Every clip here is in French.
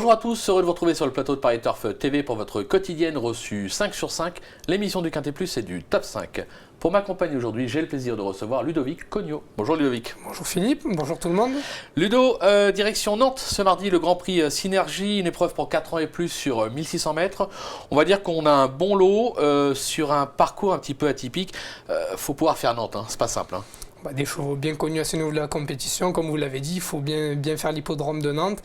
Bonjour à tous, heureux de vous retrouver sur le plateau de Paris Turf TV pour votre quotidienne reçue 5 sur 5, l'émission du Quintet Plus et du Top 5. Pour m'accompagner aujourd'hui, j'ai le plaisir de recevoir Ludovic Cognot. Bonjour Ludovic. Bonjour Philippe, bonjour tout le monde. Ludo, direction Nantes ce mardi, le Grand Prix Synergie, une épreuve pour 4 ans et plus sur 1600 mètres. On va dire qu'on a un bon lot sur un parcours un petit peu atypique. Faut pouvoir faire Nantes, hein. C'est pas simple. Hein. Des chevaux bien connus à ce niveau de la compétition, comme vous l'avez dit, il faut bien faire l'hippodrome de Nantes,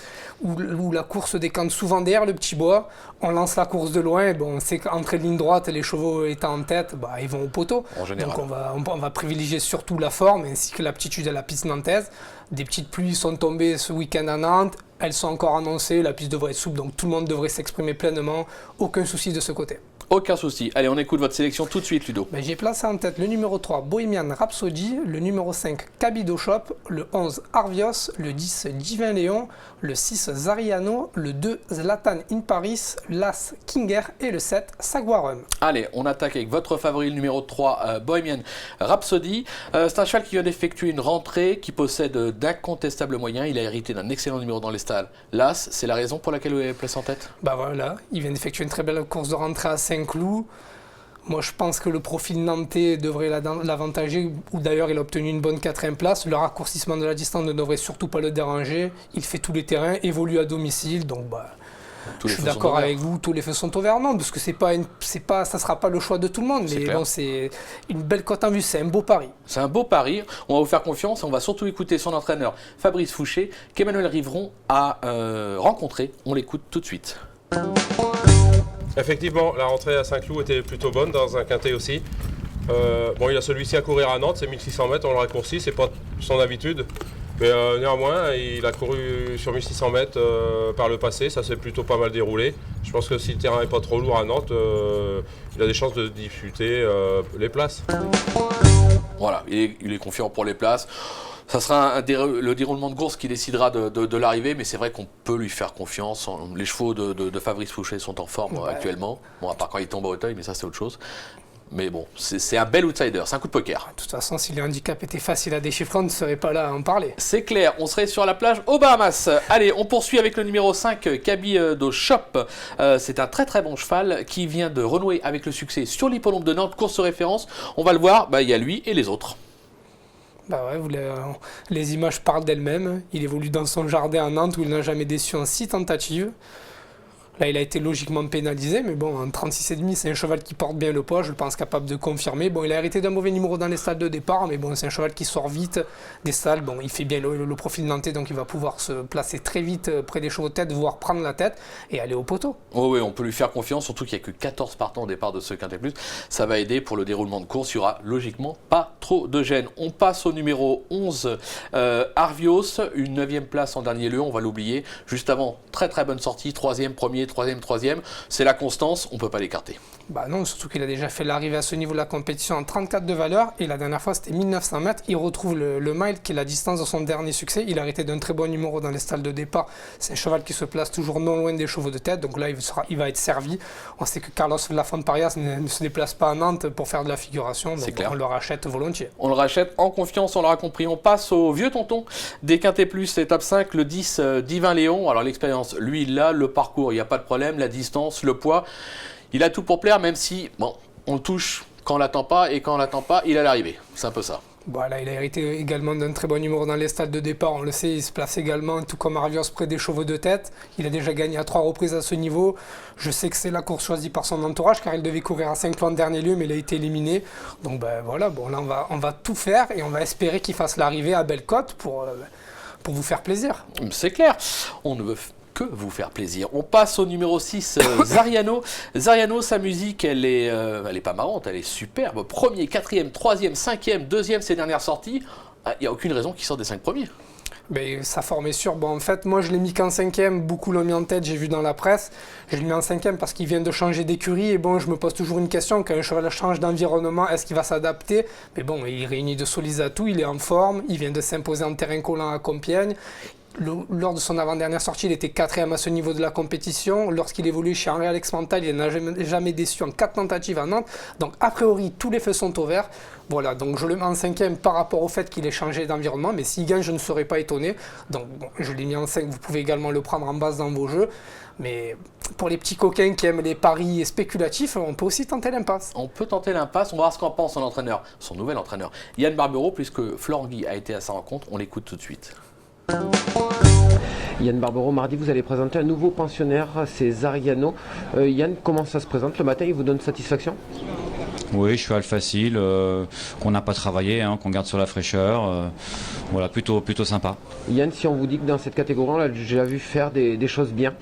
où la course se décante souvent derrière le petit bois. On lance la course de loin, on sait qu'entrée de ligne droite, les chevaux étant en tête, ils vont au poteau. En général. Donc on va privilégier surtout la forme ainsi que l'aptitude à la piste nantaise. Des petites pluies sont tombées ce week-end à Nantes, elles sont encore annoncées, la piste devrait être souple, donc tout le monde devrait s'exprimer pleinement, aucun souci de ce côté. Aucun souci. Allez, on écoute votre sélection tout de suite, Ludo. J'ai placé en tête le numéro 3, Bohemian Rhapsody, le numéro 5, Cabido Shop, le 11, Arvios, le 10, Divin Léon, le 6, Zariano, le 2, Zlatan in Paris, l'As, Kinger et le 7, Saguarum. Allez, on attaque avec votre favori, le numéro 3, Bohemian Rhapsody. C'est un cheval qui vient d'effectuer une rentrée, qui possède d'incontestables moyens. Il a hérité d'un excellent numéro dans les stalles. L'As, c'est la raison pour laquelle vous l'avez placé en tête ? Voilà, il vient d'effectuer une très belle course de rentrée à Saint-Cloud. Moi, je pense que le profil nantais devrait l'avantager, ou d'ailleurs, il a obtenu une bonne 4e place. Le raccourcissement de la distance ne devrait surtout pas le déranger. Il fait tous les terrains, évolue à domicile, donc je suis d'accord avec vous, tous les feux sont au vert. Non, parce que ça sera pas le choix de tout le monde, mais bon, c'est une belle cote en vue, c'est un beau pari. C'est un beau pari, on va vous faire confiance et on va surtout écouter son entraîneur Fabrice Fouché, qu'Emmanuel Rivron a rencontré. On l'écoute tout de suite. Effectivement, la rentrée à Saint-Cloud était plutôt bonne, dans un quintet aussi. Il a celui-ci à courir à Nantes, c'est 1600 mètres, on le raccourcit, c'est pas son habitude. Mais néanmoins, il a couru sur 1600 mètres par le passé, ça s'est plutôt pas mal déroulé. Je pense que si le terrain n'est pas trop lourd à Nantes, il a des chances de disputer les places. Voilà, il est confiant pour les places. Ça sera le déroulement de course qui décidera de l'arrivée, mais c'est vrai qu'on peut lui faire confiance. Les chevaux de Fabrice Fouché sont en forme actuellement. Bon, à part quand il tombe à Auteuil, mais ça c'est autre chose. Mais bon, c'est un bel outsider, c'est un coup de poker. De toute façon, si le handicap était facile à déchiffrer, on ne serait pas là à en parler. C'est clair, on serait sur la plage aux Bahamas. Allez, on poursuit avec le numéro 5, Cabido Shop. C'est un très très bon cheval qui vient de renouer avec le succès sur l'hippodrome de Nantes, course référence. On va le voir, il y a lui et les autres. Les images parlent d'elles-mêmes. Il évolue dans son jardin à Nantes où il n'a jamais déçu en 6 tentatives. Là, il a été logiquement pénalisé, mais bon, en 36,5, c'est un cheval qui porte bien le poids, je pense capable de confirmer. Bon, il a hérité d'un mauvais numéro dans les stalles de départ, mais bon, c'est un cheval qui sort vite des stalles. Bon, il fait bien le profil nantais, donc il va pouvoir se placer très vite près des chevaux de tête, voire prendre la tête et aller au poteau. Oh oui, on peut lui faire confiance, surtout qu'il n'y a que 14 partants au départ de ce Quintet Plus. Ça va aider pour le déroulement de course, il n'y aura logiquement pas trop de gêne. On passe au numéro 11, Arvios, une 9e place en dernier lieu, on va l'oublier. Juste avant, très très bonne sortie, 3e, premier, 3e, c'est la constance, on ne peut pas l'écarter. Non, surtout qu'il a déjà fait l'arrivée à ce niveau de la compétition en 34 de valeur, et la dernière fois c'était 1900 mètres, il retrouve le mile qui est la distance de son dernier succès, il a arrêté d'un très bon numéro dans les stalles de départ, c'est un cheval qui se place toujours non loin des chevaux de tête, donc là il va être servi. On sait que Carlos Lafont-Parias ne se déplace pas à Nantes pour faire de la figuration, donc on le rachète volontiers. On le rachète en confiance, on l'aura compris. On passe au vieux tonton des Quintet Plus, étape 5, le 10, Divin Léon. Alors l'expérience, lui il l'a, le parcours, il n'y a pas de problème, la distance, le poids, il a tout pour plaire, même si, on le touche quand on l'attend pas, et quand on l'attend pas, il a l'arrivée. C'est un peu ça. Là, il a hérité également d'un très bon numéro dans les stades de départ, on le sait, il se place également, tout comme Arvios, près des chevaux de tête. Il a déjà gagné à 3 reprises à ce niveau. Je sais que c'est la course choisie par son entourage, car il devait courir à Saint-Cloud en dernier lieu, mais il a été éliminé. Donc là, on va tout faire, et on va espérer qu'il fasse l'arrivée à belle cote pour vous faire plaisir. C'est clair, on ne veut que vous faire plaisir. On passe au numéro 6, Zariano. Zariano, sa musique, elle est pas marrante, elle est superbe. 1er, 4e, 3e, 5e, 2e, ses dernières sorties. Il n'y a aucune raison qu'il sorte des 5 premiers. Sa forme est sûre. En fait, moi, je l'ai mis qu'en 5e. Beaucoup l'ont mis en tête, j'ai vu dans la presse. Je l'ai mis en 5e parce qu'il vient de changer d'écurie. Et je me pose toujours une question. Quand un cheval change d'environnement, est-ce qu'il va s'adapter? Mais il réunit de solides atouts. Il est en forme. Il vient de s'imposer en terrain collant à Compiègne. lors de son avant-dernière sortie, il était 4e à ce niveau de la compétition. Lorsqu'il évoluait chez Henri Alex Mental, il n'a jamais déçu en 4 tentatives à Nantes. Donc a priori, tous les feux sont au vert. Voilà, donc je le mets en 5e par rapport au fait qu'il ait changé d'environnement. Mais s'il gagne, je ne serais pas étonné. Donc bon, je l'ai mis en 5, vous pouvez également le prendre en base dans vos jeux. Mais pour les petits coquins qui aiment les paris spéculatifs, on peut aussi tenter l'impasse. On peut tenter l'impasse, on va voir ce qu'en pense son entraîneur, son nouvel entraîneur, Yann Barbero, puisque Florent Guy a été à sa rencontre. On l'écoute tout de suite. Yann Barbero, mardi, vous allez présenter un nouveau pensionnaire, c'est Zariano. Yann, comment ça se présente le matin? Il vous donne satisfaction? Oui, cheval facile, qu'on n'a pas travaillé, hein, qu'on garde sur la fraîcheur. Voilà, plutôt sympa. Yann, si on vous dit que dans cette catégorie, on l'a déjà vu faire des choses bien.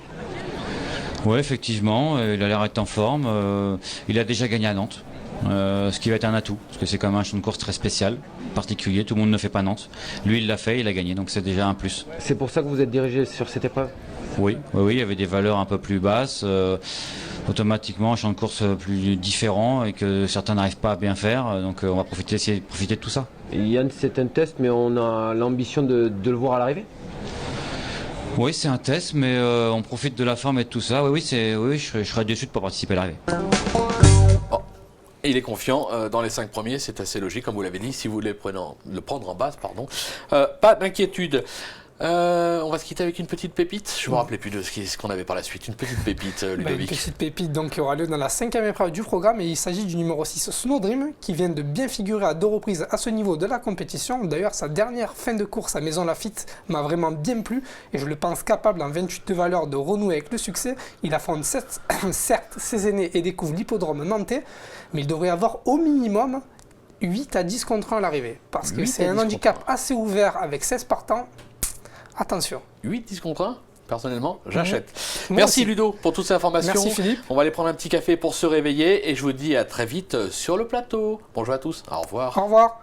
Oui, effectivement, il a l'air d'être en forme. Il a déjà gagné à Nantes. Ce qui va être un atout, parce que c'est quand même un champ de course très spécial, particulier, tout le monde ne fait pas Nantes. Lui il l'a fait, il a gagné, donc c'est déjà un plus. C'est pour ça que vous êtes dirigé sur cette épreuve? Oui, il y avait des valeurs un peu plus basses, automatiquement un champ de course plus différent et que certains n'arrivent pas à bien faire, donc on va essayer de profiter de tout ça. Et Yann, c'est un test, mais on a l'ambition de le voir à l'arrivée? Oui, c'est un test, mais on profite de la forme et de tout ça. Oui, je serais déçu de ne pas participer à l'arrivée. Et il est confiant dans les 5 premiers, c'est assez logique, comme vous l'avez dit, si vous voulez le prendre en base, pardon. Pas d'inquiétude. On va se quitter avec une petite pépite. Je ne me rappelais plus de ce qu'on avait par la suite. Une petite pépite, Ludovic. Une petite pépite donc, qui aura lieu dans la 5e épreuve du programme. Et il s'agit du numéro 6, Snowdream, qui vient de bien figurer à 2 reprises à ce niveau de la compétition. D'ailleurs, sa dernière fin de course à Maison Lafitte m'a vraiment bien plu. Et je le pense capable, en 28 de valeur, de renouer avec le succès. Il affronte certes ses aînés et découvre l'hippodrome nantais. Mais il devrait avoir au minimum 8 à 10 contre 1 à l'arrivée. Parce que c'est un handicap assez ouvert avec 16 partants. Attention. 8-10 contre 1, personnellement, j'achète. Moi Merci aussi. Ludo pour toutes ces informations. Merci Philippe. On va aller prendre un petit café pour se réveiller et je vous dis à très vite sur le plateau. Bonjour à tous, au revoir. Au revoir.